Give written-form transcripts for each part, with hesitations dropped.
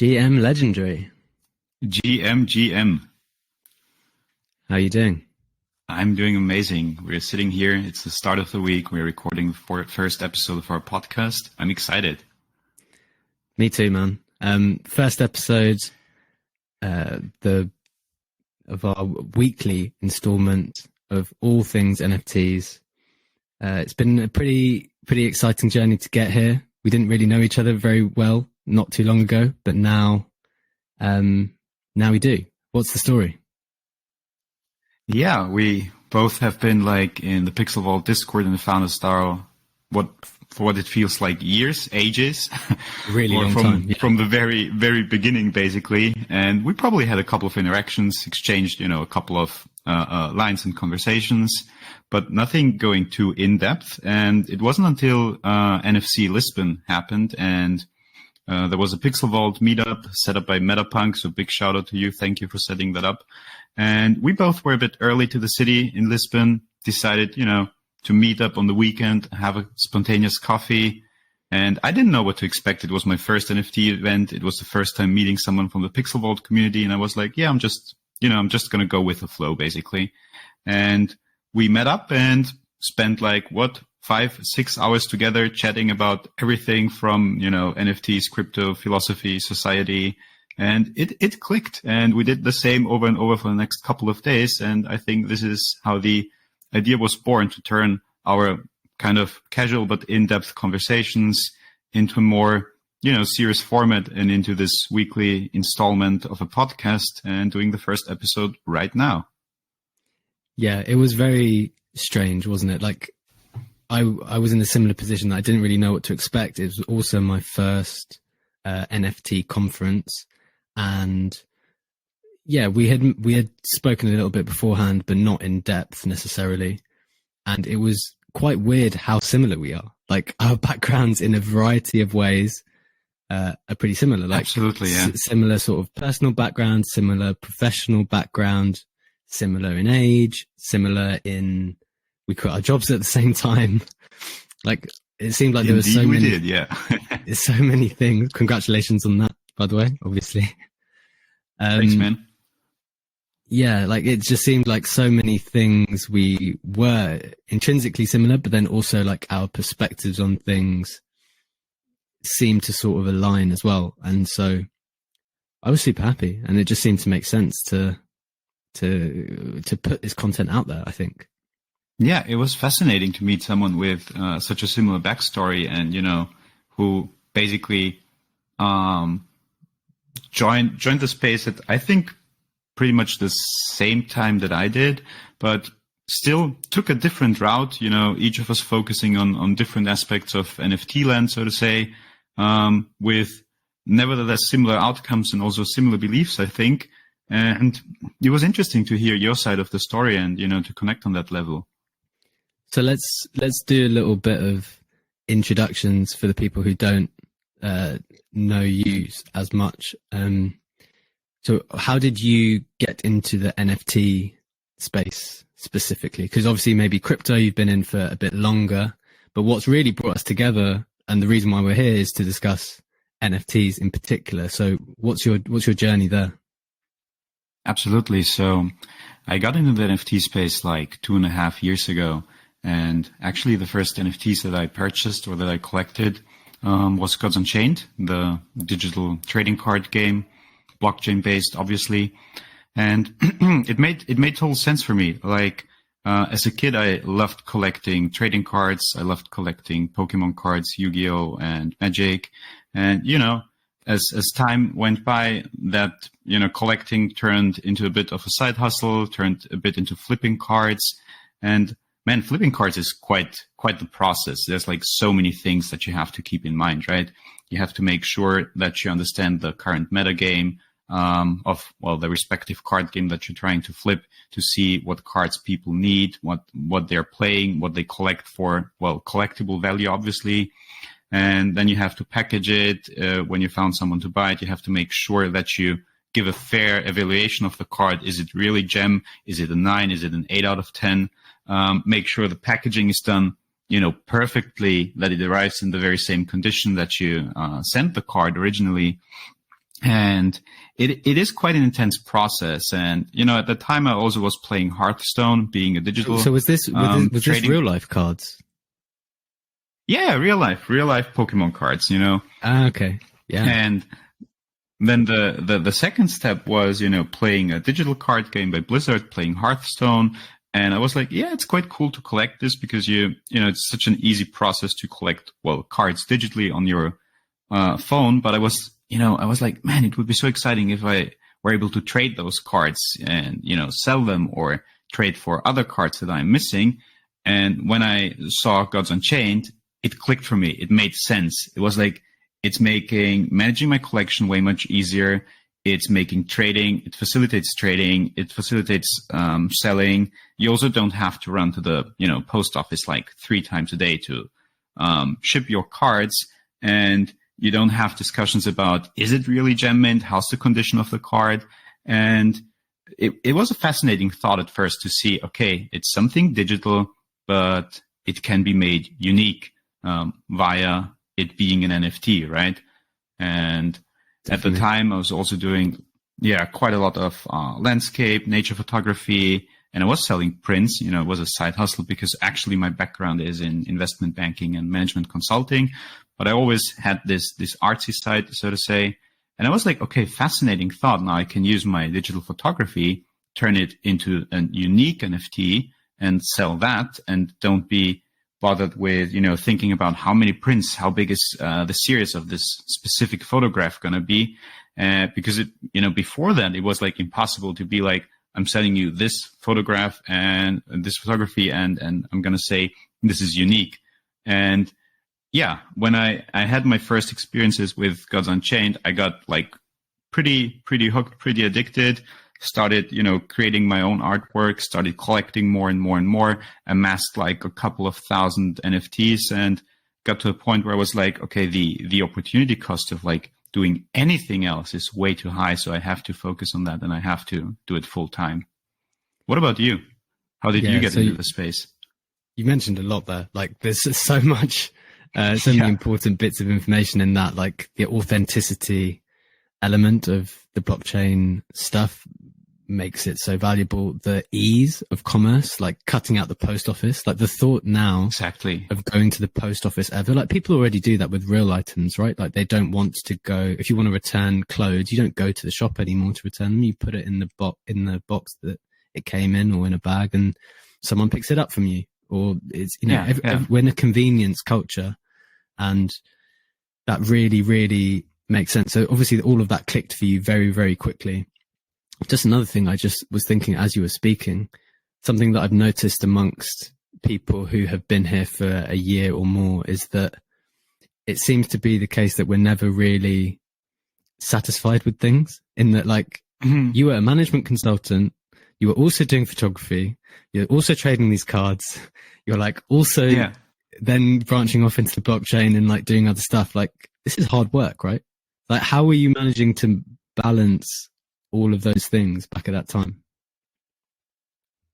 GM Legendary. GM. How are you doing? I'm doing amazing. We're sitting here. It's the start of the week. We're recording the first episode of our podcast. I'm excited. Me too, man. First episode of our weekly installment of all things NFTs. It's been a pretty exciting journey to get here. We didn't really know each other very well not too long ago, but now we do. What's the story? Yeah, we both have been in the Pixel Vault Discord and the Founders DAO for what it feels like ages. Really long time. Yeah. From the very beginning, basically. And we probably had a couple of interactions, exchanged, a couple of lines and conversations, but nothing going too in-depth. And it wasn't until NFC Lisbon happened and there was a Pixel Vault meetup set up by Metapunk, so big shout out to you. Thank you for setting that up. And we both were a bit early to the city in Lisbon, decided, to meet up on the weekend, have a spontaneous coffee. And I didn't know what to expect. It was my first NFT event. It was the first time meeting someone from the Pixel Vault community. And I was like, yeah, I'm just going to go with the flow, basically. And we met up and spent 5-6 hours together chatting about everything from, NFTs, crypto, philosophy, society. And it clicked, and we did the same over and over for the next couple of days. And I think this is how the idea was born, to turn our kind of casual but in-depth conversations into a more, serious format and into this weekly installment of a podcast, and doing the first episode right now. Yeah, it was very strange, wasn't it? I was in a similar position that I didn't really know what to expect. It was also my first NFT conference. And yeah, we had spoken a little bit beforehand, but not in depth necessarily. And it was quite weird how similar we are. Our backgrounds in a variety of ways are pretty similar. Absolutely, yeah. Similar sort of personal background, similar professional background, similar in age, similar in we quit our jobs at the same time. It seemed like there were so many. Did, yeah. So many things. Congratulations on that, by the way, obviously. Thanks, man. Yeah, it just seemed like so many things we were intrinsically similar, but then also our perspectives on things seemed to sort of align as well. And so I was super happy, and it just seemed to make sense to put this content out there, I think. Yeah, it was fascinating to meet someone with such a similar backstory, and who basically joined the space at, I think, pretty much the same time that I did, but still took a different route. Each of us focusing on different aspects of NFT land, so to say, with nevertheless similar outcomes and also similar beliefs, I think. And it was interesting to hear your side of the story and to connect on that level. So let's do a little bit of introductions for the people who don't know you as much. So how did you get into the NFT space specifically? Because obviously maybe crypto you've been in for a bit longer, but what's really brought us together, and the reason why we're here, is to discuss NFTs in particular. So what's your journey there? Absolutely. So I got into the NFT space 2.5 years ago. And actually the first NFTs that I purchased or that I collected was Gods Unchained, the digital trading card game, blockchain based, obviously. And it made total sense for me. As a kid, I loved collecting trading cards. I loved collecting Pokemon cards, Yu-Gi-Oh! And Magic. And, as time went by, that, collecting turned into a bit of a side hustle, turned a bit into flipping cards. And man, flipping cards is quite the process. There's so many things that you have to keep in mind, right? You have to make sure that you understand the current meta game of the respective card game that you're trying to flip, to see what cards people need, what they're playing, what they collect for, collectible value, obviously. And then you have to package it. When you found someone to buy it, you have to make sure that you give a fair evaluation of the card. Is it really gem? Is it a 9? Is it an 8 out of 10? Make sure the packaging is done, perfectly, that it arrives in the very same condition that you sent the card originally. And it is quite an intense process. And, at the time I also was playing Hearthstone, being a digital. So was this real life cards? Yeah, real life Pokemon cards, Ah, okay. Yeah. And then the second step was, playing a digital card game by Blizzard, playing Hearthstone. And I was like, yeah, it's quite cool to collect this because it's such an easy process to collect, cards digitally on your phone. But I was like, man, it would be so exciting if I were able to trade those cards and, sell them or trade for other cards that I'm missing. And when I saw Gods Unchained, it clicked for me. It made sense. It was like, it's making managing my collection way much easier. It's making trading. It facilitates trading. It facilitates selling. You also don't have to run to the post office like 3 times a day to ship your cards, and you don't have discussions about, is it really gem mint? How's the condition of the card? And it was a fascinating thought at first to see, okay, it's something digital, but it can be made unique via it being an NFT, right? And Definitely. At the time, I was also doing, quite a lot of landscape, nature photography, and I was selling prints. It was a side hustle because actually my background is in investment banking and management consulting. But I always had this artsy side, so to say. And I was like, okay, fascinating thought. Now I can use my digital photography, turn it into a unique NFT and sell that, and don't be bothered with, thinking about how many prints, how big is the series of this specific photograph going to be. Because before that, it was like impossible to be like, I'm selling you this photograph and this photography, and I'm going to say this is unique. And yeah, when I had my first experiences with Gods Unchained, I got like pretty hooked, pretty addicted. Started, creating my own artwork, started collecting more and more and more, amassed like a couple of thousand NFTs, and got to a point where I was like, okay, the opportunity cost of like doing anything else is way too high. So I have to focus on that and I have to do it full time. What about you? How did you get into the space? You mentioned a lot there. Like there's so much, so many important bits of information in that, like the authenticity element of the blockchain stuff makes it so valuable. The ease of commerce, like cutting out the post office, like the thought now exactly of going to the post office ever, like people already do that with real items, right? Like they don't want to go, if you want to return clothes, you don't go to the shop anymore to return them. You put it in the box that it came in, or in a bag, and someone picks it up from you. Or it's, we're in a convenience culture, and that really, really makes sense. So obviously all of that clicked for you very, very quickly. Just another thing I just was thinking as you were speaking, something that I've noticed amongst people who have been here for a year or more is that it seems to be the case that we're never really satisfied with things, in that like you were a management consultant, you were also doing photography, you're also trading these cards, you're like also then branching off into the blockchain and like doing other stuff. Like this is hard work, right? Like how were you managing to balance all of those things back at that time?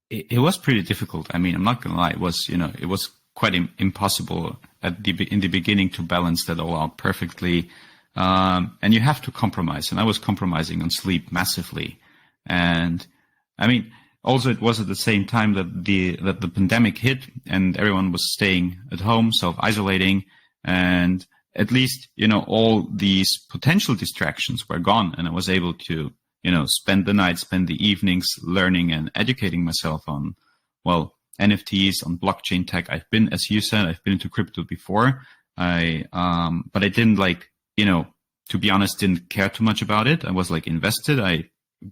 It was pretty difficult. I mean, I'm not gonna lie. It was, it was quite impossible in the beginning to balance that all out perfectly. And you have to compromise. And I was compromising on sleep massively. And I mean, also it was at the same time that the pandemic hit and everyone was staying at home, self-isolating, and at least, all these potential distractions were gone, and I was able to, spend the night, spend the evenings learning and educating myself on, NFTs, on blockchain tech. I've been, as you said, I've been into crypto before. But I didn't to be honest, didn't care too much about it. I was like invested. I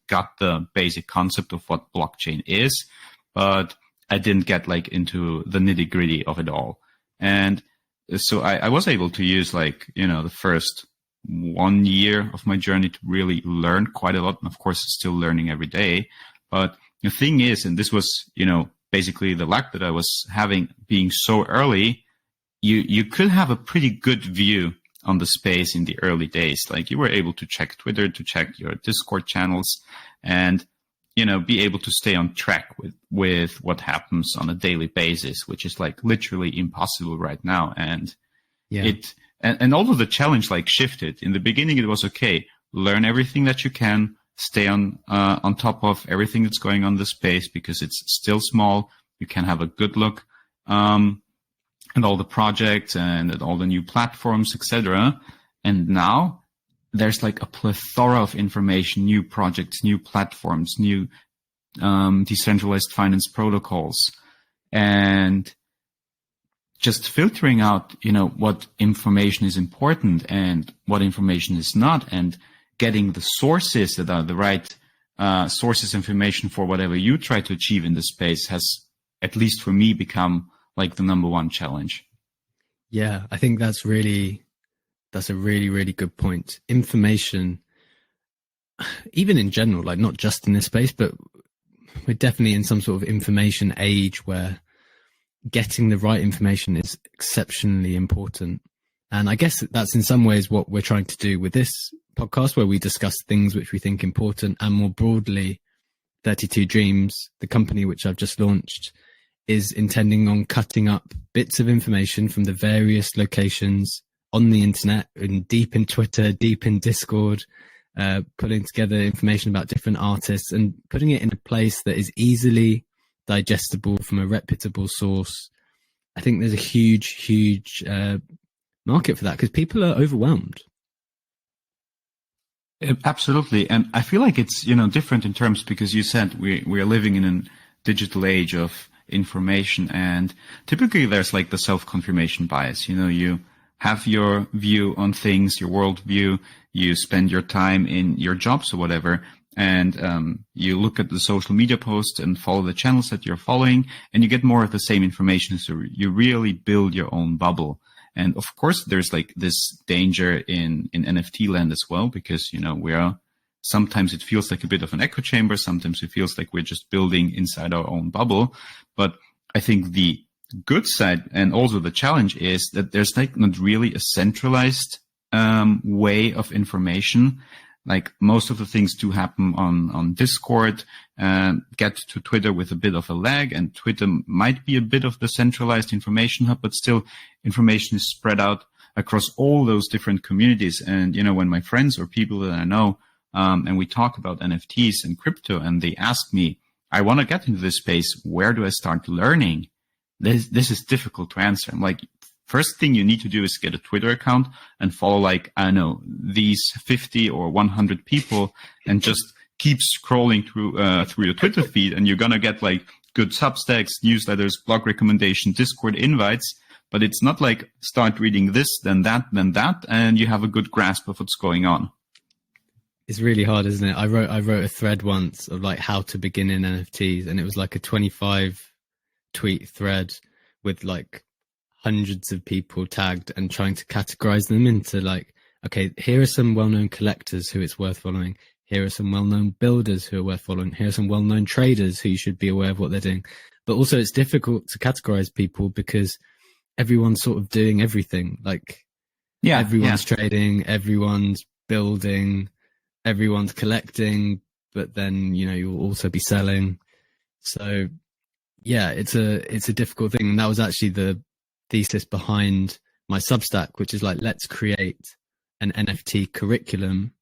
got the basic concept of what blockchain is, but I didn't get like into the nitty gritty of it all. And so I was able to use the first 1 year of my journey to really learn quite a lot. And of course, still learning every day. But the thing is, and this was, basically the luck that I was having being so early, you could have a pretty good view on the space in the early days. Like you were able to check Twitter, to check your Discord channels, and, be able to stay on track with what happens on a daily basis, which is like literally impossible right now. And and although the challenge shifted in the beginning, it was okay. learn everything that you can, stay on top of everything that's going on in the space because it's still small. You can have a good look at all the projects and at all the new platforms, etc. And now there's like a plethora of information, new projects, new platforms, new decentralized finance protocols, and just filtering out, what information is important and what information is not, and getting the sources that are the right sources information for whatever you try to achieve in this space has, at least for me, become like the number one challenge. Yeah, I think that's a really, really good point. Information, even in general, like not just in this space, but we're definitely in some sort of information age where getting the right information is exceptionally important. And I guess that's in some ways what we're trying to do with this podcast, where we discuss things which we think important, and more broadly, 32 Dreams, the company which I've just launched, is intending on cutting up bits of information from the various locations on the internet and deep in Twitter, deep in Discord, putting together information about different artists and putting it in a place that is easily digestible from a reputable source. I think there's a huge market for that because people are overwhelmed. Absolutely. And I feel like it's, different in terms, because you said we are living in a digital age of information, and typically there's like the self-confirmation bias. You have your view on things, your worldview, you spend your time in your jobs or whatever, and you look at the social media posts and follow the channels that you're following, and you get more of the same information. So you really build your own bubble. And of course, there's like this danger in NFT land as well, because, sometimes it feels like a bit of an echo chamber. Sometimes it feels like we're just building inside our own bubble. But I think the good side and also the challenge is that there's like not really a centralized way of information. Like most of the things do happen on Discord, get to Twitter with a bit of a lag, and Twitter might be a bit of the centralized information hub, but still information is spread out across all those different communities. And, when my friends or people that I know, and we talk about NFTs and crypto, and they ask me, I want to get into this space. Where do I start learning? This is difficult to answer. I'm like, first thing you need to do is get a Twitter account and follow, like, I don't know, these 50 or 100 people, and just keep scrolling through your Twitter feed, and you're going to get like good Substacks, newsletters, blog recommendation, Discord invites. But it's not like start reading this, then that, and you have a good grasp of what's going on. It's really hard, isn't it? I wrote a thread once of like how to begin in NFTs, and it was like a 25 tweet thread with like hundreds of people tagged and trying to categorize them into like, okay, here are some well-known collectors who it's worth following. Here are some well-known builders who are worth following. Here are some well-known traders who you should be aware of what they're doing. But also it's difficult to categorize people because everyone's sort of doing everything. Like, everyone's trading, everyone's building, everyone's collecting, but then, you'll also be selling. So yeah, it's a difficult thing. And that was actually the thesis behind my Substack, which is like, let's create an NFT curriculum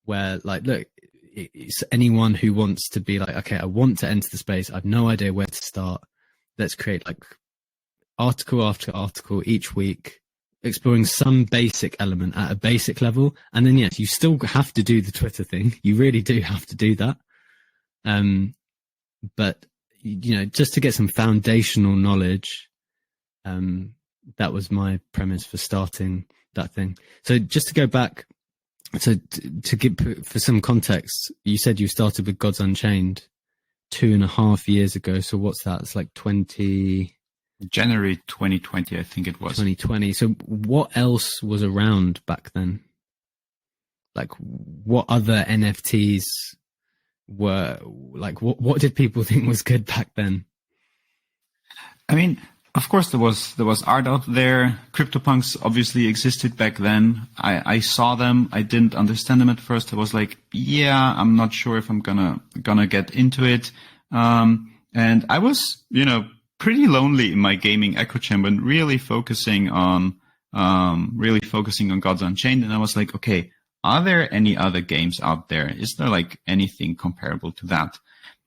where, like, look, it's anyone who wants to be like, okay, I want to enter the space. I've no idea where to start. Let's create like article after article each week, exploring some basic element at a basic level. And then, yes, you still have to do the Twitter thing. You really do have to do that. But, just to get some foundational knowledge, that was my premise for starting that thing. So just to go back, so to give for some context, you said you started with Gods Unchained 2.5 years ago. So what's that? It's like January 2020, I think it was. 2020. So what else was around back then? Like, what other NFTs were, like, what did people think was good back then? I mean, of course there was art out there. CryptoPunks obviously existed back then. I saw them. I didn't understand them at first. I was like, yeah, I'm not sure if I'm gonna get into it. And I was, pretty lonely in my gaming echo chamber and really focusing on Gods Unchained. And I was like, okay, are there any other games out there? Is there like anything comparable to that?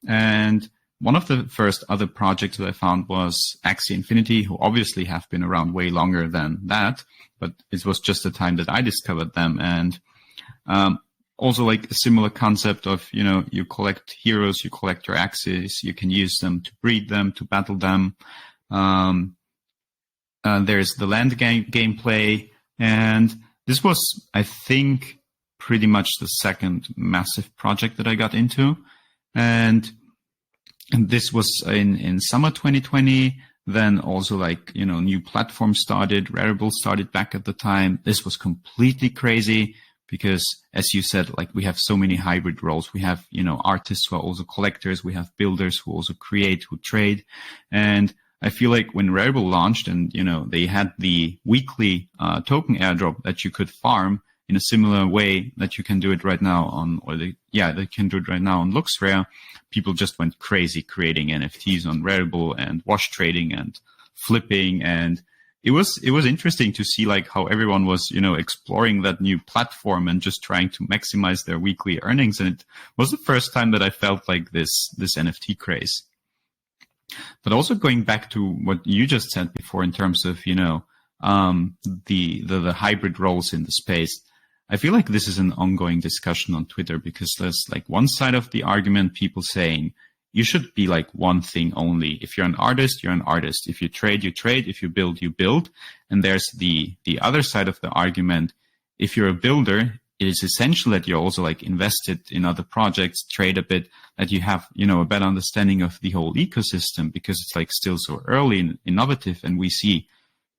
And one of the first other projects that I found was Axie Infinity, who obviously have been around way longer than that, but it was just the time that I discovered them. And also like a similar concept of, you collect heroes, you collect your axes, you can use them to breed them, to battle them. There's the land gameplay. And this was, I think, pretty much the second massive project that I got into. And this was in summer 2020. Then also like, new platforms started, Rarible started back at the time. This was completely crazy because, as you said, like we have so many hybrid roles. We have, artists who are also collectors. We have builders who also create, who trade. And I feel like when Rarible launched and, they had the weekly token airdrop that you could farm in a similar way that you can do it right now they can do it right now on LuxRare. People just went crazy creating NFTs on Rarible and wash trading and flipping. And it was interesting to see like how everyone was, exploring that new platform and just trying to maximize their weekly earnings. And it was the first time that I felt like this NFT craze. But also going back to what you just said before in terms of, the hybrid roles in the space, I feel like this is an ongoing discussion on Twitter because there's like one side of the argument, people saying you should be like one thing only. If you're an artist, you're an artist. If you trade, you trade. If you build, you build. And there's the other side of the argument. If you're a builder, it is essential that you're also like invested in other projects, trade a bit, that you have, a better understanding of the whole ecosystem because it's like still so early and innovative. And we see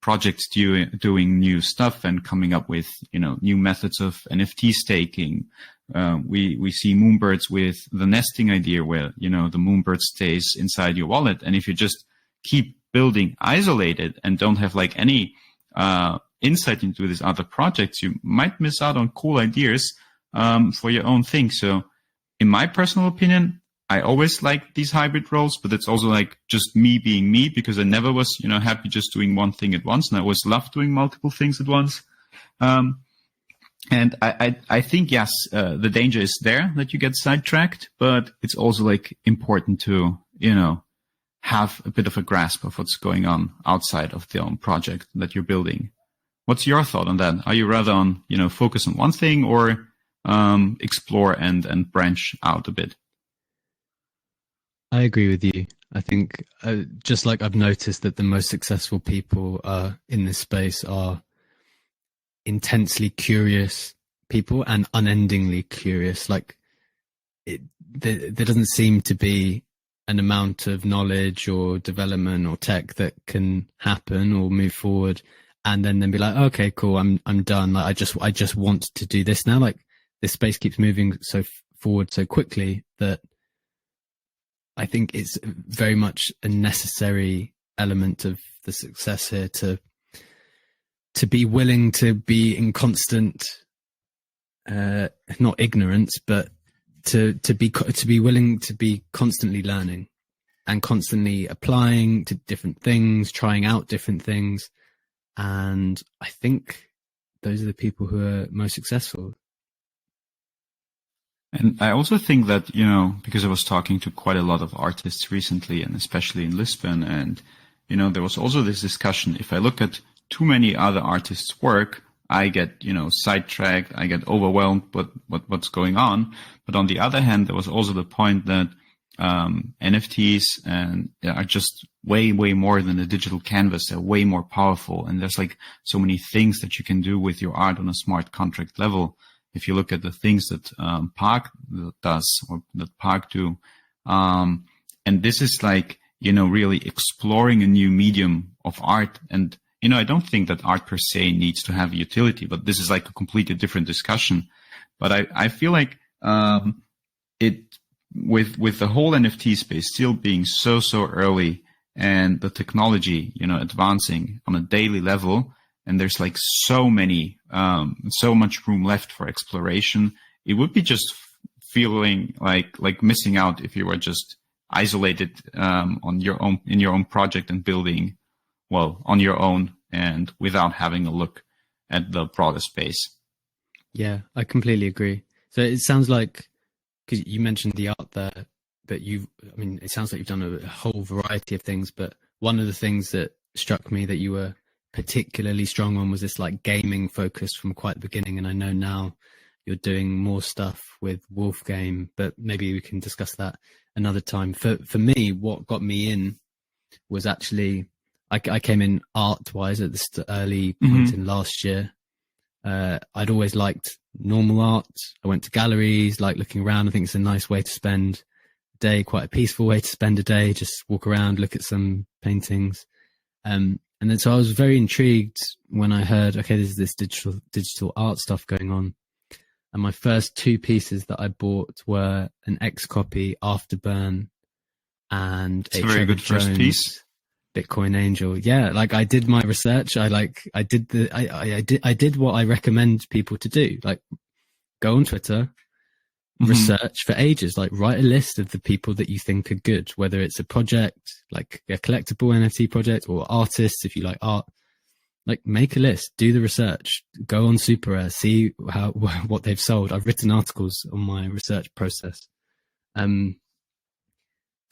projects doing new stuff and coming up with, new methods of NFT staking. We see Moonbirds with the nesting idea where, the Moonbird stays inside your wallet. And if you just keep building isolated and don't have like any insight into these other projects, you might miss out on cool ideas for your own thing. So in my personal opinion, I always liked these hybrid roles, but it's also like just me being me because I never was, happy just doing one thing at once. And I always loved doing multiple things at once. And I think, yes, the danger is there that you get sidetracked, but it's also like important to, have a bit of a grasp of what's going on outside of the own project that you're building. What's your thought on that? Are you rather on, focus on one thing or explore and branch out a bit? I agree with you. I think just like I've noticed that the most successful people in this space are intensely curious people and unendingly curious. Like there doesn't seem to be an amount of knowledge or development or tech that can happen or move forward and then be like, okay, cool, I'm done. Like I just want to do this now. Like this space keeps moving so forward so quickly that I think it's very much a necessary element of the success here to be willing to be in constant, not ignorance, but to be willing to be constantly learning and constantly applying to different things, trying out different things. And I think those are the people who are most successful. And I also think that, because I was talking to quite a lot of artists recently, and especially in Lisbon, and, there was also this discussion. If I look at too many other artists' work, I get, sidetracked, I get overwhelmed with what's going on. But on the other hand, there was also the point that NFTs are just way, way more than a digital canvas. They're way more powerful. And there's like so many things that you can do with your art on a smart contract level. If you look at the things that Park does or that Park do, and this is like, really exploring a new medium of art. And, I don't think that art per se needs to have a utility, but this is like a completely different discussion. But I feel like with the whole NFT space still being so early and the technology, advancing on a daily level, and there's like so much room left for exploration. It would be just feeling like missing out if you were just isolated in your own project and building, on your own and without having a look at the broader space. Yeah, I completely agree. So it sounds like, because you mentioned the art there, that I mean, it sounds like you've done a whole variety of things, but one of the things that struck me that you were particularly strong on was this like gaming focus from quite the beginning. And I know now you're doing more stuff with Wolf Game, but maybe we can discuss that another time. For me, what got me in was actually, I came in art wise at this early point in last year. I'd always liked normal art. I went to galleries, like looking around. I think it's a nice way to spend a day, quite a peaceful way to spend a day. Just walk around, look at some paintings. And then so I was very intrigued when I heard, okay, there's this digital art stuff going on. And my first two pieces that I bought were an X copy Afterburn and it's a very good first piece. Bitcoin Angel. Yeah, like I did my research. I did what I recommend people to do. Like go on Twitter, research for ages, like write a list of the people that you think are good, whether it's a project, like a collectible NFT project, or artists, if you like art, like make a list, do the research, go on Super Rare, see what they've sold. I've written articles on my research process.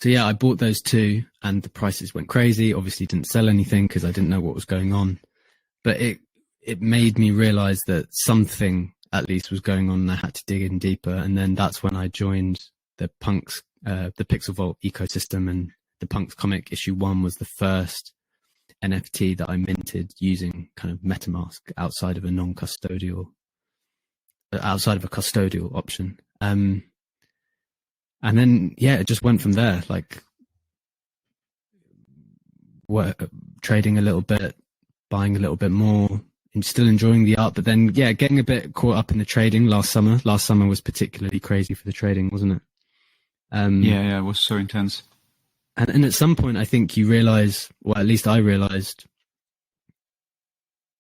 So yeah, I bought those two and the prices went crazy. Obviously didn't sell anything because I didn't know what was going on, but it made me realize that something at least was going on and I had to dig in deeper. And then that's when I joined the Pixel Vault ecosystem, and the Punks comic issue 1 was the first NFT that I minted using kind of MetaMask outside of a custodial option. And then, yeah, it just went from there, like trading a little bit, buying a little bit more, and still enjoying the art, but then, yeah, getting a bit caught up in the trading last summer. Last summer was particularly crazy for the trading, wasn't it? Yeah, it was so intense. And at some point, I think you realize, well, at least I realized,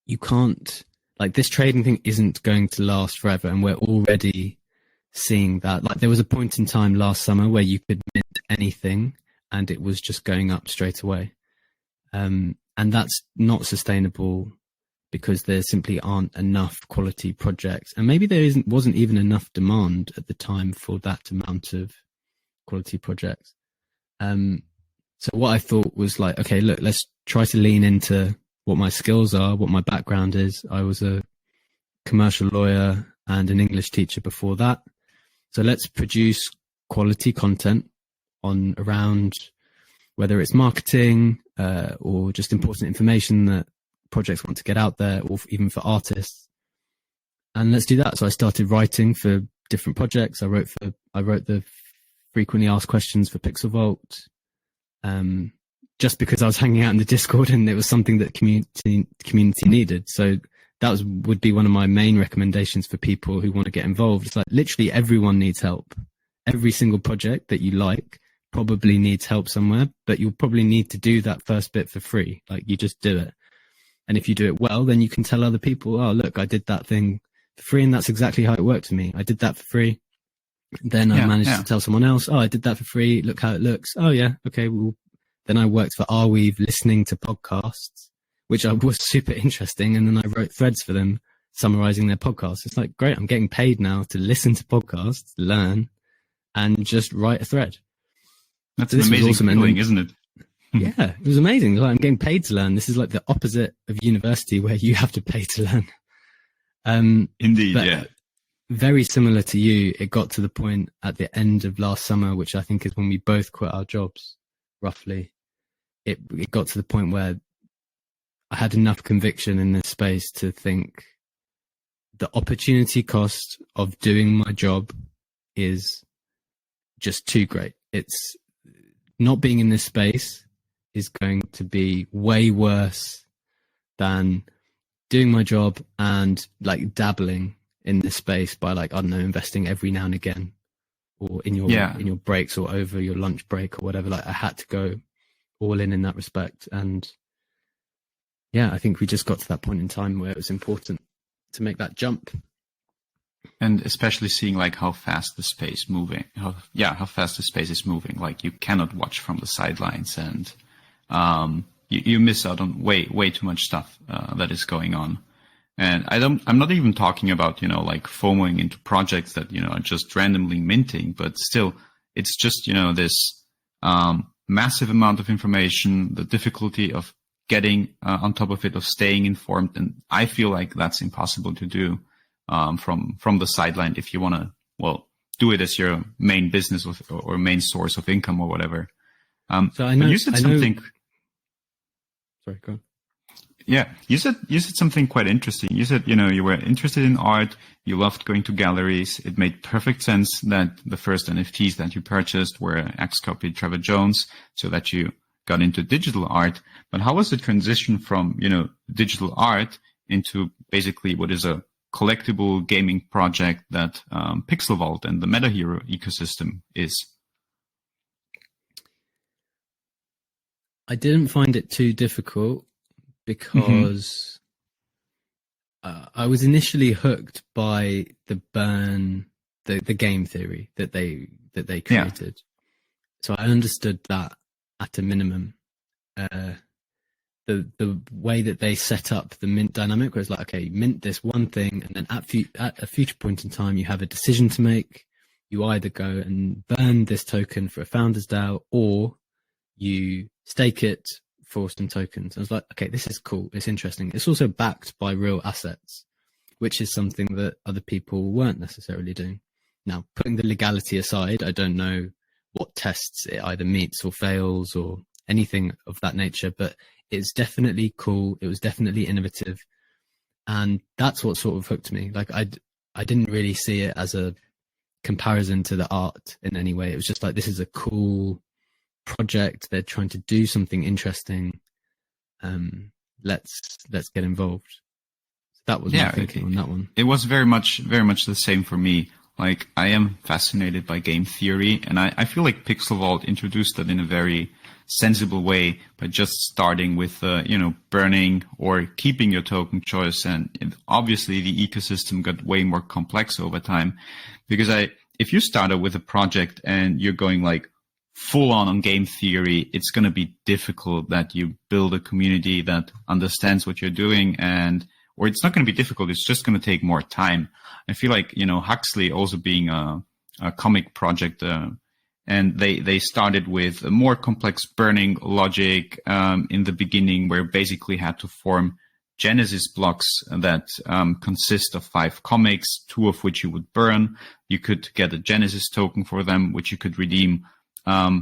you can't, like, this trading thing isn't going to last forever, and we're already seeing that. Like, there was a point in time last summer where you could mint anything and it was just going up straight away. And that's not sustainable because there simply aren't enough quality projects. And maybe there wasn't even enough demand at the time for that amount of quality projects. So what I thought was like, okay, look, let's try to lean into what my skills are, what my background is. I was a commercial lawyer and an English teacher before that. So let's produce quality content on around whether it's marketing or just important information that projects want to get out there, or even for artists. And let's do that. So I started writing for different projects. I wrote the frequently asked questions for Pixel Vault, just because I was hanging out in the Discord and it was something that community needed. So that would be one of my main recommendations for people who want to get involved. It's like literally everyone needs help. Every single project that you like probably needs help somewhere, but you'll probably need to do that first bit for free. Like you just do it. And if you do it well, then you can tell other people, oh, look, I did that thing for free and that's exactly how it worked for me. I did that for free. Then I managed to tell someone else, oh, I did that for free. Look how it looks. Oh yeah. Okay. Well, then I worked for Arweave listening to podcasts, which was super interesting. And then I wrote threads for them summarizing their podcasts. It's like, great. I'm getting paid now to listen to podcasts, learn, and just write a thread. That's an amazing feeling, isn't it? Yeah, it was amazing. Like, I'm getting paid to learn. This is like the opposite of university where you have to pay to learn. Indeed, yeah. Very similar to you, it got to the point at the end of last summer, which I think is when we both quit our jobs, roughly. It got to the point where I had enough conviction in this space to think the opportunity cost of doing my job is just too great. It's not being in this space is going to be way worse than doing my job and like dabbling in this space by like, I don't know, investing every now and again or in your breaks or over your lunch break or whatever. Like I had to go all in that respect. And yeah, I think we just got to that point in time where it was important to make that jump. And especially seeing like how fast the space moving, how fast the space is moving. Like you cannot watch from the sidelines, and you miss out on way too much stuff that is going on. And I'm not even talking about, like FOMOing into projects that, are just randomly minting, but still it's just, this, massive amount of information, the difficulty of getting on top of it, of staying informed. And I feel like that's impossible to do, from the sideline if you want to, well, do it as your main business or main source of income or whatever. So I know you said something. Sorry, go on. Yeah, you said something quite interesting. You said, you were interested in art. You loved going to galleries. It made perfect sense that the first NFTs that you purchased were X-Copy Trevor Jones, so that you got into digital art. But how was the transition from, digital art into basically what is a collectible gaming project that Pixel Vault and the MetaHero ecosystem is? I didn't find it too difficult because I was initially hooked by the game theory that they created. Yeah. So I understood that at a minimum. The way that they set up the mint dynamic was like, okay, mint this one thing, and then at a future point in time, you have a decision to make. You either go and burn this token for a founder's DAO, or you stake it for some tokens. I was like, okay, this is cool. It's interesting. It's also backed by real assets, which is something that other people weren't necessarily doing. Now, putting the legality aside, I don't know what tests it either meets or fails or anything of that nature, but it's definitely cool. It was definitely innovative. And that's what sort of hooked me. Like I didn't really see it as a comparison to the art in any way. It was just like, this is a cool project. They're trying to do something interesting. Let's get involved. That was my thinking on that one. It was very much the same for me. Like, I am fascinated by game theory, and I feel like Pixel Vault introduced that in a very sensible way by just starting with, burning or keeping your token choice. And obviously the ecosystem got way more complex over time, because if you started with a project and you're going like full on game theory, it's going to be difficult that you build a community that understands what you're doing, or it's not going to be difficult. It's just going to take more time. I feel like, Huxley also being a comic project, and they started with a more complex burning logic in the beginning, where basically had to form Genesis blocks that consist of 5 comics, 2 of which you would burn. You could get a Genesis token for them, which you could redeem at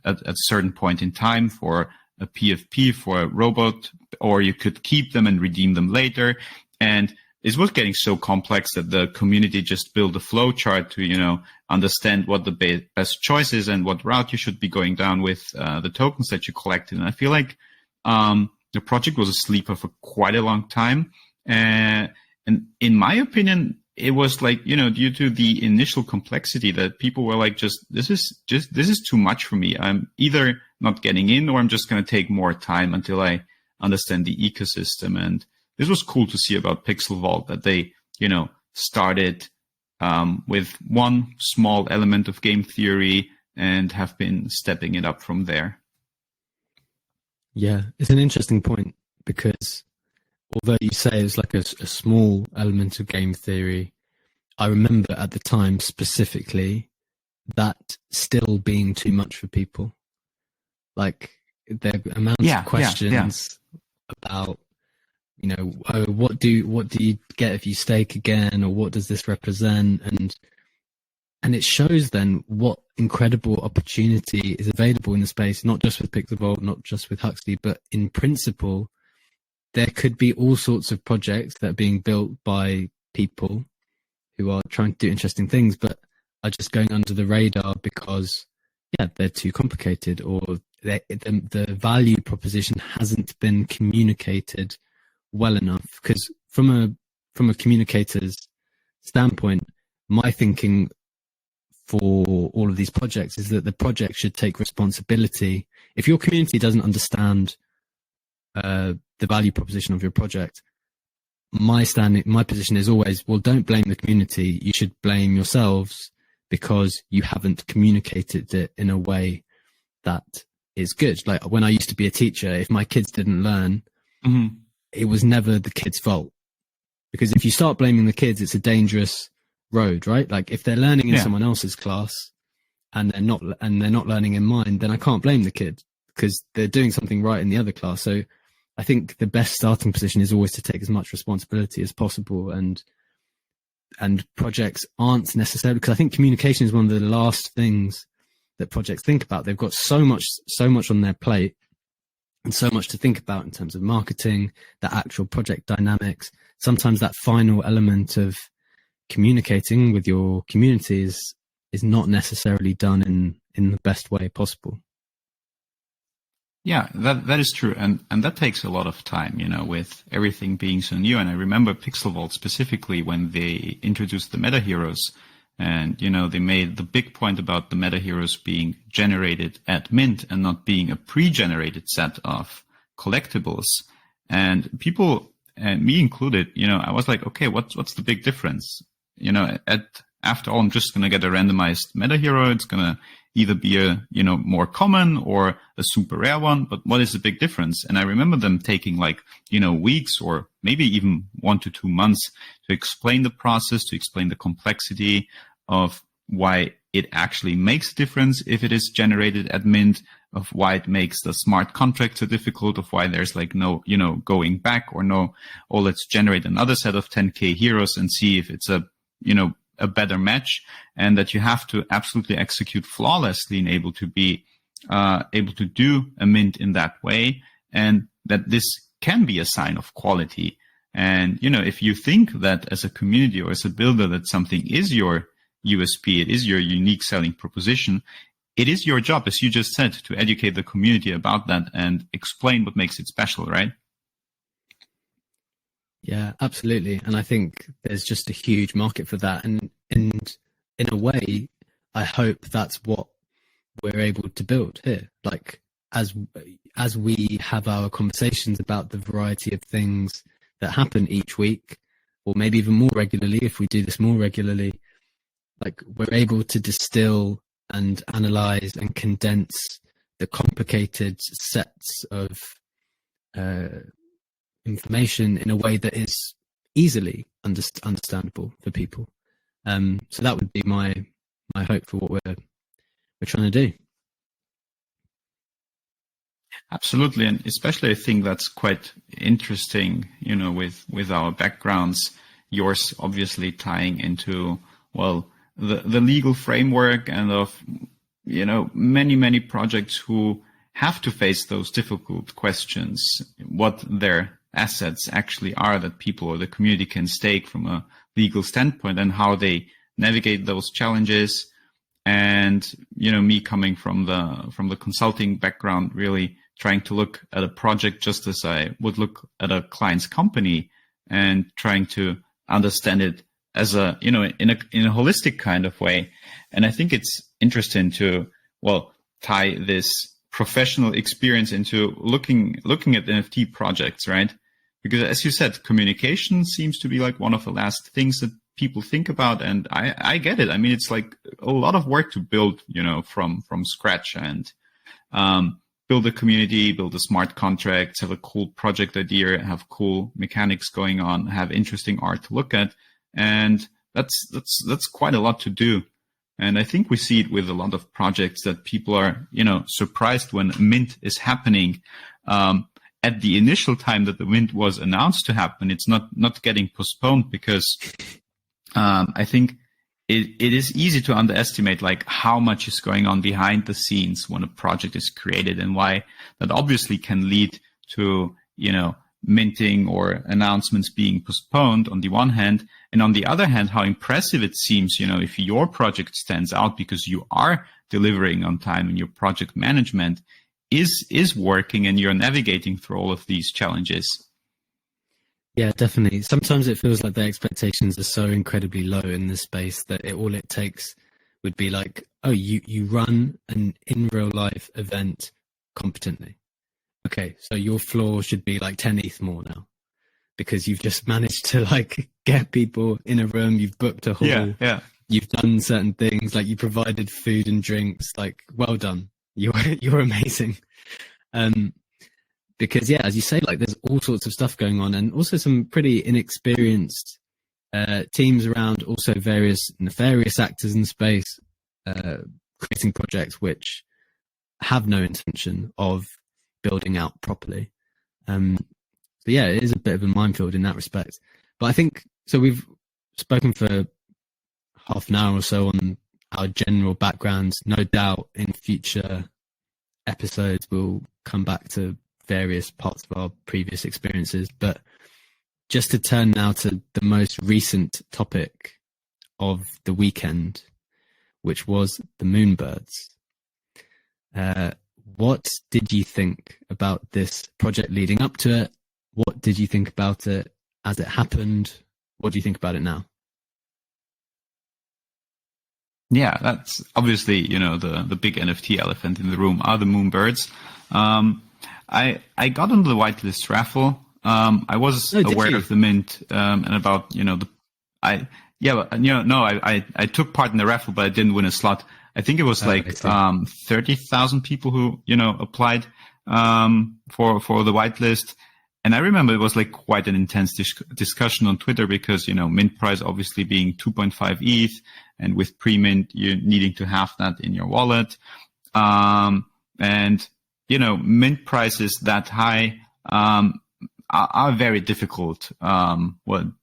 a certain point in time for a PFP for a robot, or you could keep them and redeem them later. And it was getting so complex that the community just built a flow chart to, understand what the best choice is and what route you should be going down with the tokens that you collected. And I feel like the project was a sleeper for quite a long time. And in my opinion, it was like, due to the initial complexity that people were like, this is too much for me. I'm either not getting in, or I'm just going to take more time until I understand the ecosystem. And this was cool to see about Pixel Vault, that they, started with one small element of game theory and have been stepping it up from there. Yeah, it's an interesting point, because although you say it's like a small element of game theory, I remember at the time specifically that still being too much for people. Like the amount of questions about, what do you get if you stake again, or what does this represent? And it shows then what incredible opportunity is available in the space, not just with Pixel Vault, not just with Huxley, but in principle, there could be all sorts of projects that are being built by people who are trying to do interesting things, but are just going under the radar because, they're too complicated, or the value proposition hasn't been communicated well enough. Because from a communicator's standpoint, my thinking for all of these projects is that the project should take responsibility. If your community doesn't understand the value proposition of your project, my position is always, well, don't blame the community. You should blame yourselves, because you haven't communicated it in a way that is good. Like when I used to be a teacher, if my kids didn't learn, it was never the kids' fault. Because if you start blaming the kids, it's a dangerous road, right? Like if they're learning in someone else's class and they're not learning in mine, then I can't blame the kid because they're doing something right in the other class. So I think the best starting position is always to take as much responsibility as possible, and projects aren't necessarily, because I think communication is one of the last things that projects think about. They've got so much on their plate and so much to think about in terms of marketing, the actual project dynamics. Sometimes that final element of communicating with your community is not necessarily done in the best way possible. Yeah, that is true. And that takes a lot of time, with everything being so new. And I remember Pixel Vault specifically when they introduced the meta heroes, and, they made the big point about the meta heroes being generated at mint and not being a pre-generated set of collectibles. And people, and me included, I was like, okay, what's the big difference? After all, I'm just going to get a randomized meta hero. It's going to either be a, more common or a super rare one, but what is the big difference? And I remember them taking weeks or maybe even 1 to 2 months to explain the process, to explain the complexity of why it actually makes a difference if it is generated at mint, of why it makes the smart contract so difficult, of why there's no, going back or no, or let's generate another set of 10K heroes and see if it's a better match, and that you have to absolutely execute flawlessly and able to do a mint in that way, and that this can be a sign of quality. And, if you think that as a community or as a builder that something is your USP, it is your unique selling proposition, it is your job, as you just said, to educate the community about that and explain what makes it special, right? Yeah, absolutely. And I think there's just a huge market for that. And in a way, I hope that's what we're able to build here. Like as we have our conversations about the variety of things that happen each week, or maybe even more regularly, if we do this more regularly, like we're able to distill and analyze and condense the complicated sets of information in a way that is easily understandable for people. So that would be my hope for what we're trying to do. Absolutely, and especially I think that's quite interesting, with our backgrounds, yours obviously tying into, the legal framework and of, many projects who have to face those difficult questions, what their assets actually are that people or the community can stake from a legal standpoint, and how they navigate those challenges. And, me coming from the consulting background, really trying to look at a project just as I would look at a client's company, and trying to understand it as a, in a holistic kind of way. And I think it's interesting to, tie this professional experience into looking at NFT projects, right? Because as you said, communication seems to be one of the last things that people think about. And I get it. I mean, it's a lot of work to build, from scratch, and build a community, build a smart contract, have a cool project idea, have cool mechanics going on, have interesting art to look at. And that's quite a lot to do. And I think we see it with a lot of projects that people are, surprised when mint is happening. At the initial time that the mint was announced to happen, it's not getting postponed, because I think it is easy to underestimate how much is going on behind the scenes when a project is created, and why that obviously can lead to, minting or announcements being postponed on the one hand, and on the other hand, how impressive it seems, if your project stands out because you are delivering on time and your project management is working and you're navigating through all of these challenges. Yeah, definitely. Sometimes it feels like the expectations are so incredibly low in this space that all it takes would be you run an in real life event competently. Okay, so your floor should be 10 ETH more now, because you've just managed to get people in a room, you've booked a hall, you've done certain things, you provided food and drinks, well done. You're amazing. because yeah, as you say, like there's all sorts of stuff going on, and also some pretty inexperienced teams around, also various nefarious actors in space creating projects which have no intention of building out properly. So yeah, it is a bit of a minefield in that respect. But I think, so we've spoken for half an hour or so on our general backgrounds. No doubt in future episodes we'll come back to various parts of our previous experiences. But just to turn now to the most recent topic of the weekend, which was the Moonbirds. What did you think about this project leading up to it? What did you think about it as it happened? What do you think about it now? Yeah, that's obviously, the big NFT elephant in the room are the Moonbirds. I got on the whitelist raffle. I was aware of the mint, and about, I took part in the raffle, but I didn't win a slot. I think it was 30,000 people who, applied, for the whitelist. And I remember it was like quite an intense discussion on Twitter because, mint price obviously being 2.5 ETH, and with pre-mint, you needing to have that in your wallet. And, mint prices that high, are very difficult,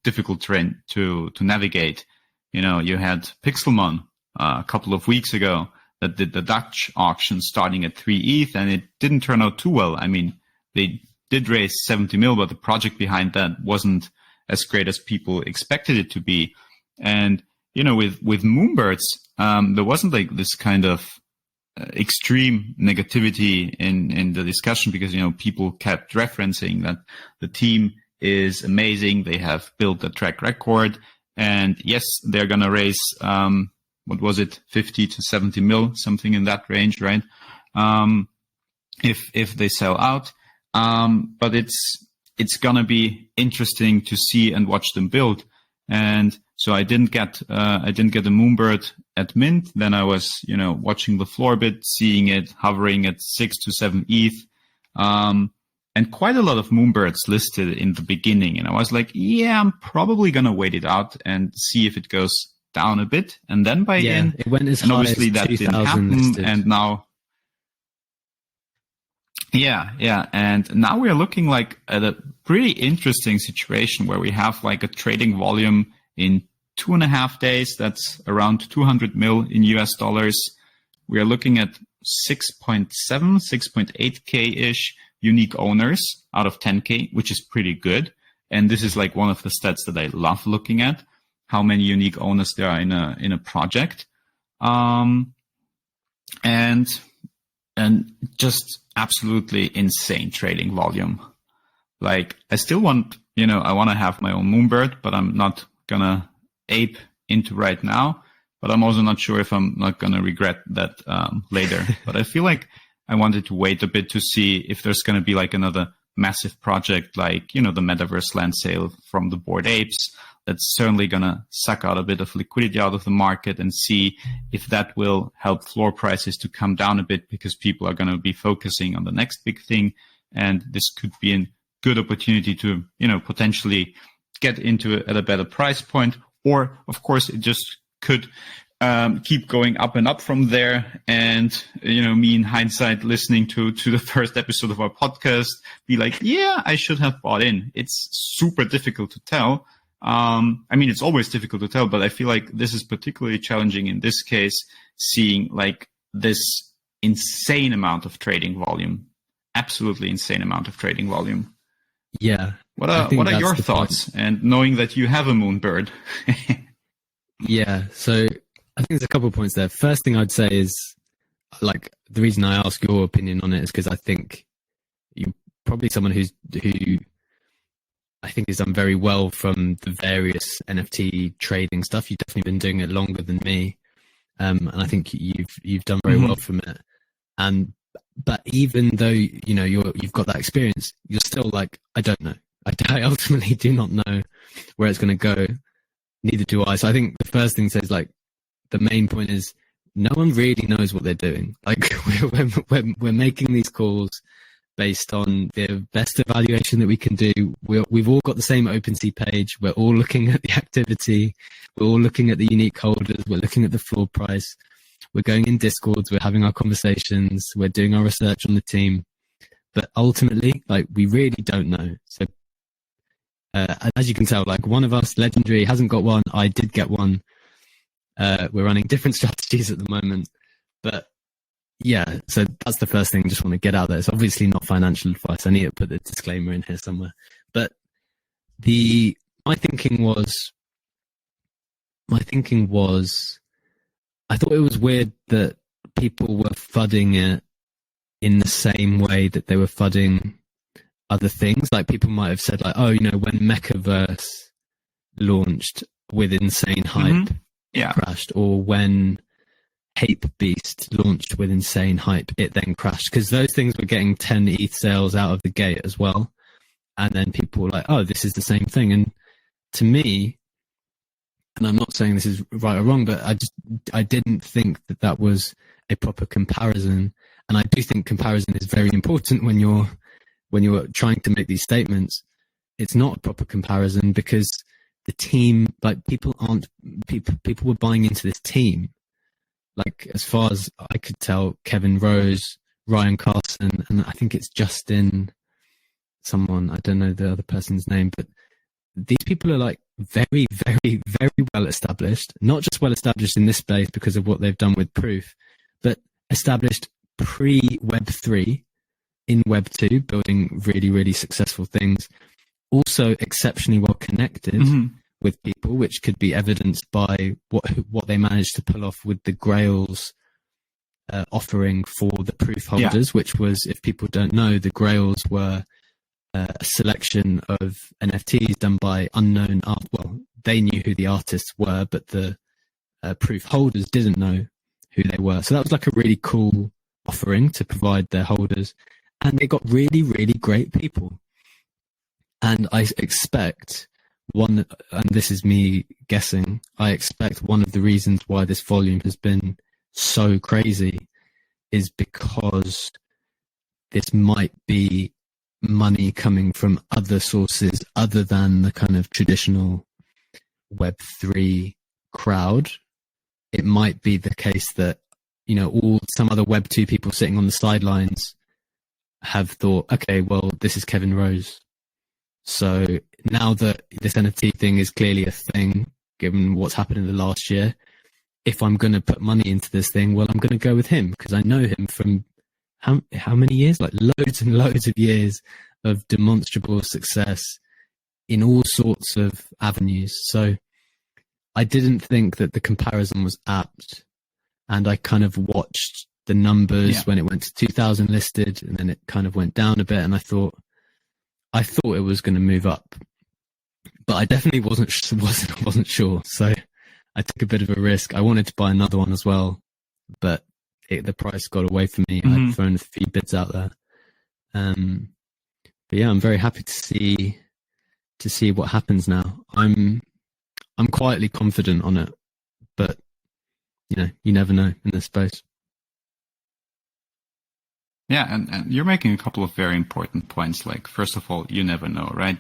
difficult terrain to navigate. You had Pixelmon a couple of weeks ago that did the Dutch auction starting at 3 ETH, and it didn't turn out too well. I mean, they did raise 70 mil, but the project behind that wasn't as great as people expected it to be. And, with Moonbirds, there wasn't like this kind of extreme negativity in the discussion because, people kept referencing that the team is amazing. They have built a track record, and yes, they're going to raise, 50 to 70 mil, something in that range, right? If they sell out. But it's going to be interesting to see and watch them build. And so I didn't get a Moonbird at mint. Then I was, watching the floor bit, seeing it hovering at 6 to 7 ETH. And quite a lot of Moonbirds listed in the beginning. And I was like, yeah, I'm probably going to wait it out and see if it goes down a bit and then buy in. It went as and high obviously as that didn't happen. listed. And now, yeah. And now we're looking like at a pretty interesting situation where we have like a trading volume in 2.5 days. That's around 200 mil in US dollars. We are looking at 6.8K ish unique owners out of 10K, which is pretty good. And this is like one of the stats that I love looking at, how many unique owners there are in a project. And just absolutely insane trading volume. Like I still want, I want to have my own Moonbird, but I'm not gonna ape into right now. But I'm also not sure if I'm not gonna regret that later. But I feel like I wanted to wait a bit to see if there's gonna be like another massive project like, the metaverse land sale from the Bored Apes. That's certainly gonna suck out a bit of liquidity out of the market and see if that will help floor prices to come down a bit because people are gonna be focusing on the next big thing. And this could be a good opportunity to, potentially get into it at a better price point. Or, of course, it just could keep going up and up from there. And, me in hindsight, listening to the first episode of our podcast, be like, yeah, I should have bought in. It's super difficult to tell. It's always difficult to tell, but I feel like this is particularly challenging in this case, seeing like this insane amount of trading volume, absolutely insane amount of trading volume. Yeah. What are your thoughts? Point. And knowing that you have a Moonbird. Yeah. So I think there's a couple of points there. First thing I'd say is like the reason I ask your opinion on it is because I think you're probably someone who I think has done very well from the various NFT trading stuff. You've definitely been doing it longer than me. And I think you've done very well from it. But even though, you've got that experience, you're still like, I don't know. I ultimately do not know where it's going to go. Neither do I. So I think the first thing says like, the main point is no one really knows what they're doing. Like we're making these calls. based on the best evaluation that we can do. We've all got the same OpenSea page. We're all looking at the activity. We're all looking at the unique holders. We're looking at the floor price. We're going in Discords. We're having our conversations. We're doing our research on the team. But ultimately, like, we really don't know. So as you can tell, like, one of us, Legendary, hasn't got one. I did get one. We're running different strategies at the moment. But yeah, so that's the first thing I just want to get out there. It's obviously not financial advice. I need to put the disclaimer in here somewhere. But my thinking was, I thought it was weird that people were fudding it in the same way that they were fudding other things. Like, people might have said, like, oh, you know, when Mechaverse launched with insane hype, it crashed, or when Ape Beast launched with insane hype, it then crashed, because those things were getting 10 ETH sales out of the gate as well. And then people were like, oh, this is the same thing. And to me, and I'm not saying this is right or wrong, but I didn't think that was a proper comparison. And I do think comparison is very important when you're trying to make these statements. It's not a proper comparison, because the team, like, people were buying into this team. Like, as far as I could tell, Kevin Rose, Ryan Carson, and I think it's Justin someone, I don't know the other person's name, but these people are, like, very, very, very well established. Not just well established in this space because of what they've done with Proof, but established pre-Web3 in Web2, building really, really successful things. Also exceptionally well connected with people, which could be evidenced by what they managed to pull off with the Grails offering for the Proof holders, which was, if people don't know, the Grails were a selection of NFTs done by unknown art. Well, they knew who the artists were, but the Proof holders didn't know who they were. So that was like a really cool offering to provide their holders. And they got really, really great people. And I expect and this is me guessing, I expect one of the reasons why this volume has been so crazy is because this might be money coming from other sources other than the kind of traditional Web3 crowd. It might be the case that, you know, some other Web2 people sitting on the sidelines have thought, okay, well, this is Kevin Rose. So now that this NFT thing is clearly a thing, given what's happened in the last year, if I'm going to put money into this thing, well, I'm going to go with him, because I know him from how many years? Like, loads and loads of years of demonstrable success in all sorts of avenues. So I didn't think that the comparison was apt. And I kind of watched the numbers when it went to 2,000 listed, and then it kind of went down a bit. And I thought it was going to move up, but I definitely wasn't sure. So I took a bit of a risk. I wanted to buy another one as well, but the price got away from me. I'd thrown a few bids out there. But yeah, I'm very happy to see what happens now. I'm quietly confident on it, but you know, you never know in this space. Yeah, and you're making a couple of very important points. Like, first of all, you never know, right?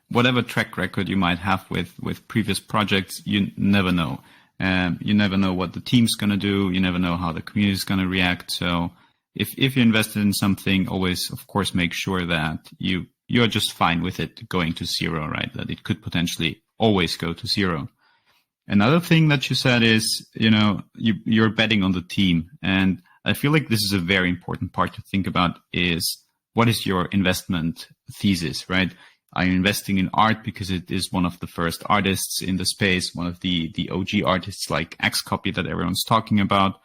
Whatever track record you might have with previous projects, you never know. You never know what the team's going to do. You never know how the community is going to react. So if you invested in something, always, of course, make sure that you're just fine with it going to zero, right? That it could potentially always go to zero. Another thing that you said is, you know, you're betting on the team. And I feel like this is a very important part to think about, is what is your investment thesis, right? Are you investing in art because it is one of the first artists in the space, one of the OG artists like Xcopy that everyone's talking about?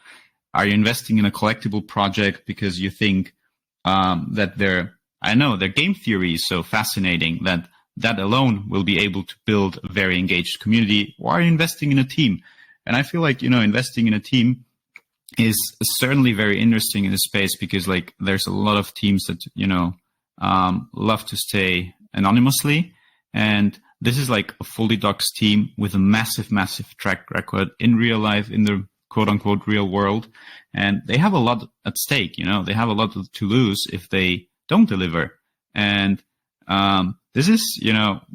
Are you investing in a collectible project because you think that their game theory is so fascinating that alone will be able to build a very engaged community? Or are you investing in a team? And I feel like, you know, investing in a team is certainly very interesting in the space, because, like, there's a lot of teams that, you know, love to stay anonymously. And this is like a fully doxed team with a massive, massive track record in real life, in the quote unquote real world. And they have a lot at stake, you know, they have a lot to lose if they don't deliver. And this is,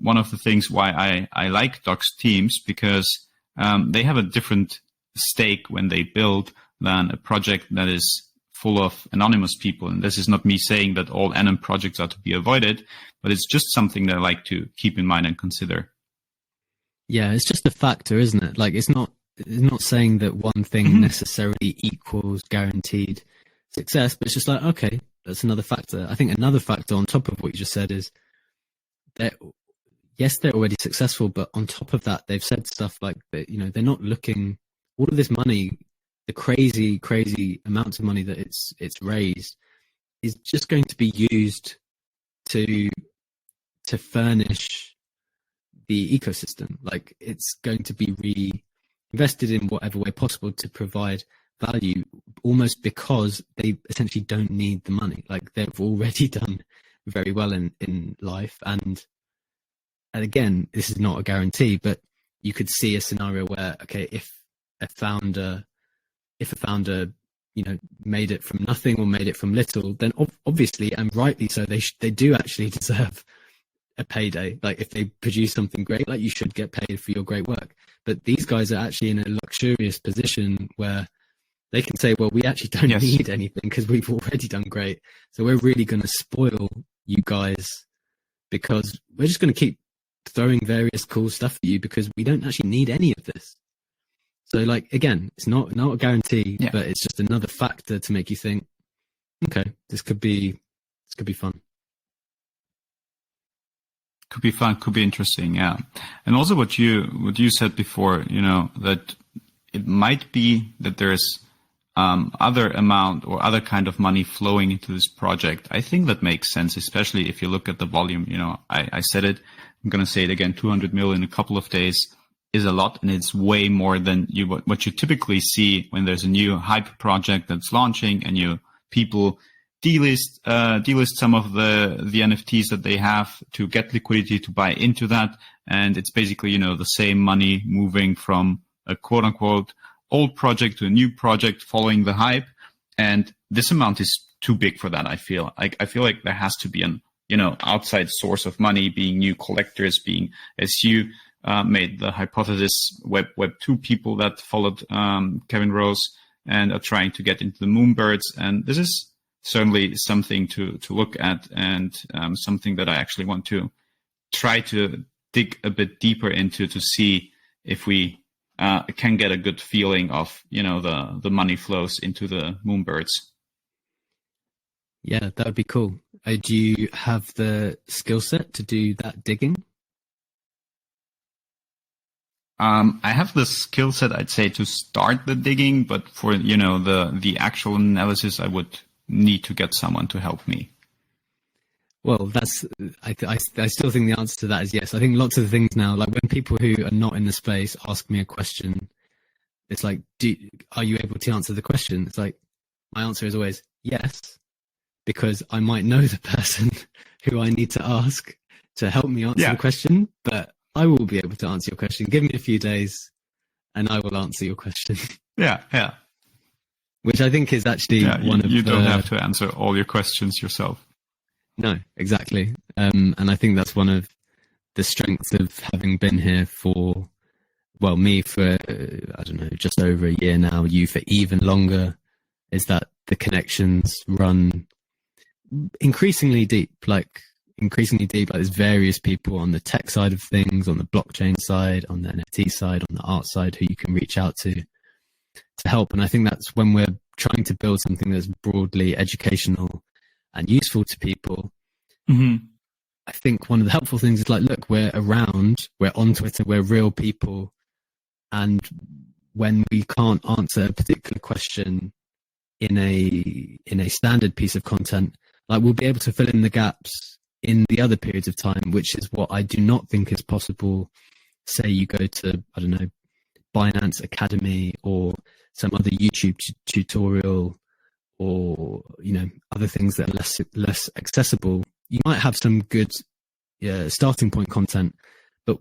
one of the things why I like Doc's teams, because they have a different stake when they build than a project that is full of anonymous people. And this is not me saying that all anon projects are to be avoided, but it's just something that I like to keep in mind and consider. Yeah, it's just a factor, isn't it? Like, it's not saying that one thing necessarily equals guaranteed success, but it's just like, okay, that's another factor. I think another factor on top of what you just said is that, yes, they're already successful, but on top of that, they've said stuff like that, they're not looking, all of this money, the crazy, crazy amounts of money that it's raised is just going to be used to furnish the ecosystem. Like, it's going to be reinvested in whatever way possible to provide value, almost because they essentially don't need the money. Like, they've already done very well in life. And again, this is not a guarantee, but you could see a scenario where, okay, if a founder, made it from nothing or made it from little, then obviously, and rightly so, they do actually deserve a payday. Like, if they produce something great, like, you should get paid for your great work. But these guys are actually in a luxurious position where they can say, well, we actually don't need anything because we've already done great. So we're really going to spoil you guys because we're just going to keep throwing various cool stuff at you because we don't actually need any of this. So, like, again, it's not a guarantee, but it's just another factor to make you think, okay, this could be fun. Could be fun, could be interesting, yeah. And also what you said before, that it might be that there's other amount or other kind of money flowing into this project. I think that makes sense, especially if you look at the volume. I said it, I'm going to say it again, 200 million in a couple of days is a lot, and it's way more than what you typically see when there's a new hype project that's launching and people delist some of the NFTs that they have to get liquidity to buy into that. And it's basically, the same money moving from a quote unquote old project to a new project following the hype. And this amount is too big for that. I feel like there has to be an, outside source of money, being new collectors, being, as you made the hypothesis, Web 2 people that followed Kevin Rose and are trying to get into the Moonbirds. And this is certainly something to look at, and something that I actually want to try to dig a bit deeper into to see if we can get a good feeling of, the money flows into the Moonbirds. Yeah, that would be cool. Do you have the skill set to do that digging? I have the skill set, I'd say, to start the digging, but for, the actual analysis, I would need to get someone to help me. Well, I still think the answer to that is yes. I think lots of the things now, like when people who are not in the space ask me a question, it's like, are you able to answer the question? It's like, my answer is always yes, because I might know the person who I need to ask to help me answer the question, but I will be able to answer your question. Give me a few days and I will answer your question. Yeah. Which I think is actually you don't have to answer all your questions yourself. No, exactly. And I think that's one of the strengths of having been here for, well, me for, I don't know, just over a year now, you for even longer, is that the connections run increasingly deep. Like there's various people on the tech side of things, on the blockchain side, on the NFT side, on the art side, who you can reach out to help. And I think that's when we're trying to build something that's broadly educational and useful to people. Mm-hmm. I think one of the helpful things is like, look, we're around, we're on Twitter, we're real people. And when we can't answer a particular question in a standard piece of content, like, we'll be able to fill in the gaps in the other periods of time, which is what I do not think is possible. Say you go to, I don't know, Binance Academy or some other YouTube tutorial, or, other things that are less accessible. You might have some good starting point content, but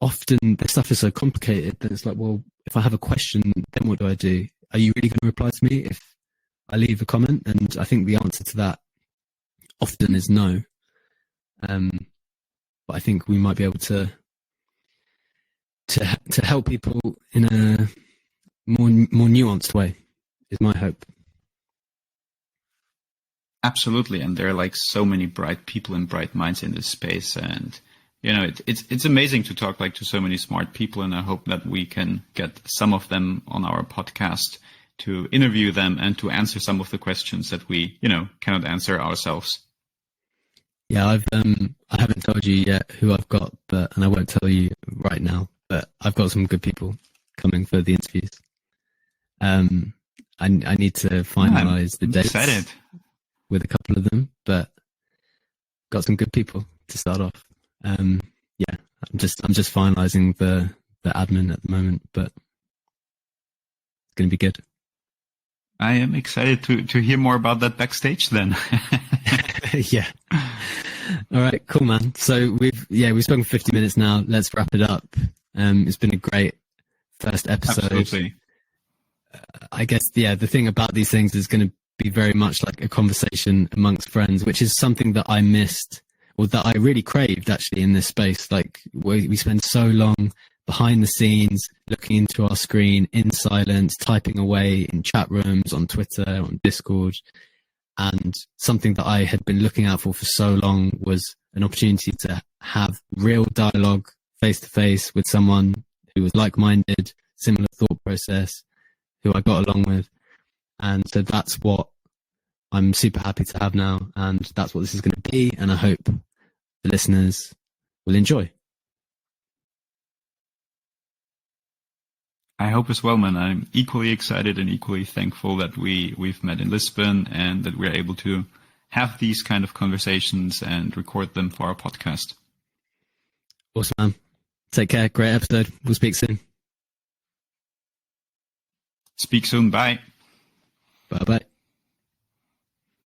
often the stuff is so complicated that it's like, well, if I have a question, then what do I do? Are you really going to reply to me if I leave a comment? And I think the answer to that often is no. But I think we might be able to help people in a more nuanced way, is my hope. Absolutely, and there are like so many bright people and bright minds in this space, and it's amazing to talk like to so many smart people, and I hope that we can get some of them on our podcast to interview them and to answer some of the questions that we cannot answer ourselves. Yeah, I haven't told you yet who I've got, and I won't tell you right now, but I've got some good people coming for the interviews. I need to finalize the dates with a couple of them, but got some good people to start off. I'm just finalizing the admin at the moment, but it's going to be good. I am excited to hear more about that backstage then. Yeah. All right, cool, man. So we've spoken 50 minutes now. Let's wrap it up. It's been a great first episode. Absolutely. I guess, the thing about these things is going to be very much like a conversation amongst friends, which is something that I missed, or that I really craved actually in this space. Like we spend so long behind the scenes, looking into our screen in silence, typing away in chat rooms, on Twitter, on Discord. And something that I had been looking out for so long was an opportunity to have real dialogue face to face with someone who was like-minded, similar thought process, who I got along with. And so that's what I'm super happy to have now. And that's what this is going to be. And I hope the listeners will enjoy. I hope as well, man. I'm equally excited and equally thankful that we've met in Lisbon and that we're able to have these kind of conversations and record them for our podcast. Awesome, man. Take care. Great episode. We'll speak soon. Speak soon. Bye. Bye-bye.